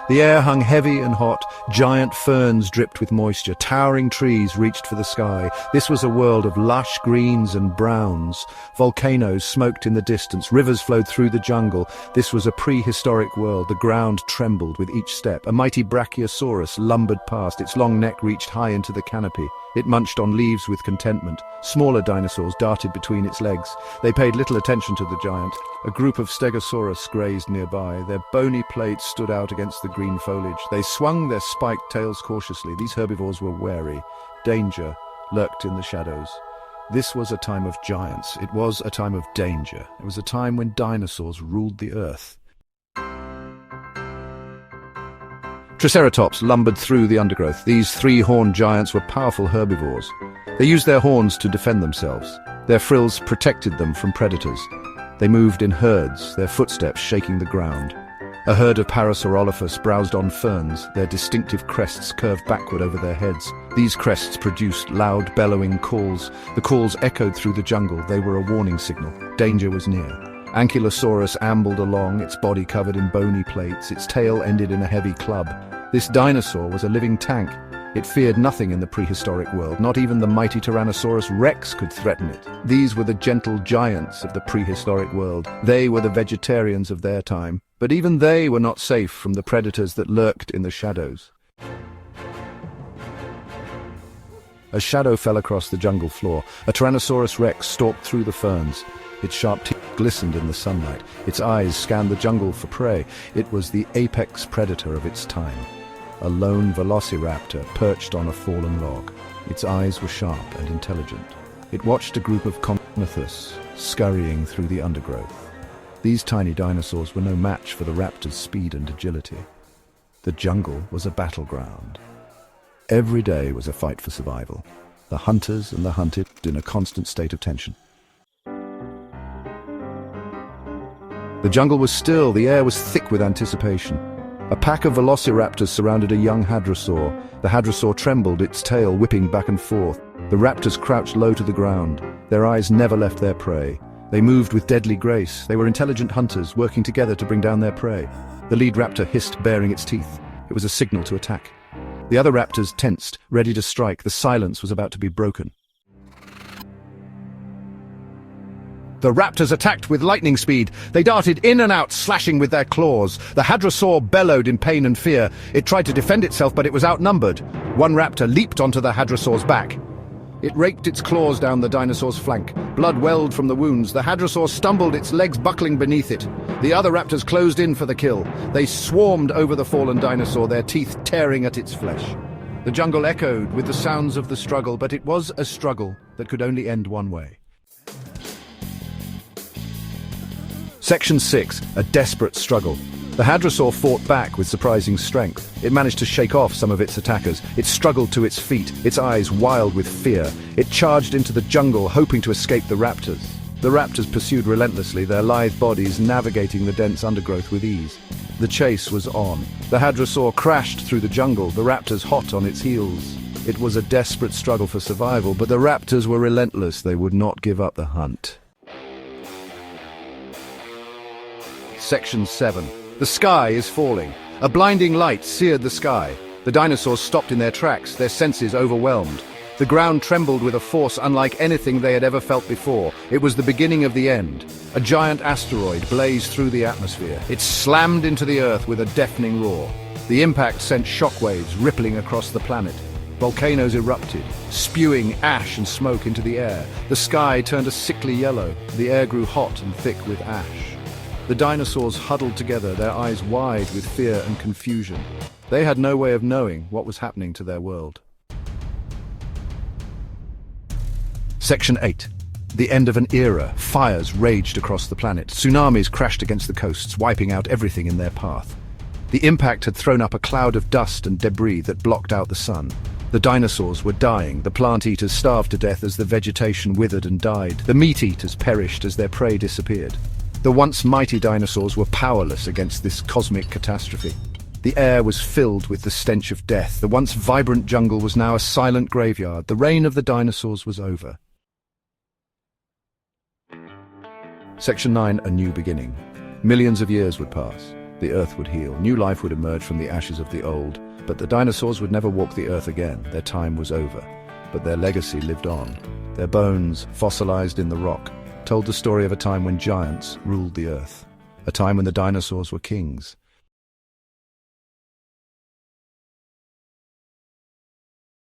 The air hung heavy and hot, giant ferns dripped with moisture, towering trees reached for the sky. This was a world of lush greens and browns. Volcanoes smoked in the distance, rivers flowed through the jungle. This was a prehistoric world. The ground trembled with each step. A mighty brachiosaurus lumbered past, its long neck reached high into the canopy. It munched on leaves with contentment. Smaller dinosaurs darted between its legs. They paid little attention to the giant. A group of stegosaurus grazed nearby. Their bony plates stood out against the green foliage. They swung their spiked tails cautiously. These herbivores were wary. Danger lurked in the shadows. This was a time of giants. It was a time of danger. It was a time when dinosaurs ruled the earth. Triceratops lumbered through the undergrowth. These three-horned giants were powerful herbivores. They used their horns to defend themselves. Their frills protected them from predators. They moved in herds, their footsteps shaking the ground. A herd of Parasaurolophus browsed on ferns, their distinctive crests curved backward over their heads. These crests produced loud, bellowing calls. The calls echoed through the jungle. They were a warning signal. Danger was near. Ankylosaurus ambled along, its body covered in bony plates. Its tail ended in a heavy club. This dinosaur was a living tank. It feared nothing in the prehistoric world. Not even the mighty Tyrannosaurus Rex could threaten it. These were the gentle giants of the prehistoric world. They were the vegetarians of their time. But even they were not safe from the predators that lurked in the shadows. A shadow fell across the jungle floor. A Tyrannosaurus Rex stalked through the ferns. Its sharp teeth glistened in the sunlight. Its eyes scanned the jungle for prey. It was the apex predator of its time. A lone velociraptor perched on a fallen log. Its eyes were sharp and intelligent. It watched a group of Compsognathus scurrying through the undergrowth. These tiny dinosaurs were no match for the raptor's speed and agility. The jungle was a battleground. Every day was a fight for survival. The hunters and the hunted in a constant state of tension. The jungle was still, the air was thick with anticipation. A pack of velociraptors surrounded a young hadrosaur. The hadrosaur trembled, its tail whipping back and forth. The raptors crouched low to the ground. Their eyes never left their prey. They moved with deadly grace. They were intelligent hunters, working together to bring down their prey. The lead raptor hissed, baring its teeth. It was a signal to attack. The other raptors tensed, ready to strike. The silence was about to be broken. The raptors attacked with lightning speed. They darted in and out, slashing with their claws. The hadrosaur bellowed in pain and fear. It tried to defend itself, but it was outnumbered. One raptor leaped onto the hadrosaur's back. It raked its claws down the dinosaur's flank. Blood welled from the wounds. The hadrosaur stumbled, its legs buckling beneath it. The other raptors closed in for the kill. They swarmed over the fallen dinosaur, their teeth tearing at its flesh. The jungle echoed with the sounds of the struggle, but it was a struggle that could only end one way. Section 6, a desperate struggle. The hadrosaur fought back with surprising strength. It managed to shake off some of its attackers. It struggled to its feet, its eyes wild with fear. It charged into the jungle, hoping to escape the raptors. The raptors pursued relentlessly, their lithe bodies navigating the dense undergrowth with ease. The chase was on. The hadrosaur crashed through the jungle, the raptors hot on its heels. It was a desperate struggle for survival, but the raptors were relentless. They would not give up the hunt. Section 7. The sky is falling. A blinding light seared the sky. The dinosaurs stopped in their tracks, their senses overwhelmed. The ground trembled with a force unlike anything they had ever felt before. It was the beginning of the end. A giant asteroid blazed through the atmosphere. It slammed into the earth with a deafening roar. The impact sent shockwaves rippling across the planet. Volcanoes erupted, spewing ash and smoke into the air. The sky turned a sickly yellow. The air grew hot and thick with ash. The dinosaurs huddled together, their eyes wide with fear and confusion. They had no way of knowing what was happening to their world. Section 8. The end of an era. Fires raged across the planet. Tsunamis crashed against the coasts, wiping out everything in their path. The impact had thrown up a cloud of dust and debris that blocked out the sun. The dinosaurs were dying. The plant-eaters starved to death as the vegetation withered and died. The meat-eaters perished as their prey disappeared. The once mighty dinosaurs were powerless against this cosmic catastrophe. The air was filled with the stench of death. The once vibrant jungle was now a silent graveyard. The reign of the dinosaurs was over. Section 9, a new beginning. Millions of years would pass. The earth would heal, new life would emerge from the ashes of the old. But the dinosaurs would never walk the earth again. Their time was over. But their legacy lived on. Their bones, fossilized in the rock, told the story of a time when giants ruled the earth. A time when the dinosaurs were kings.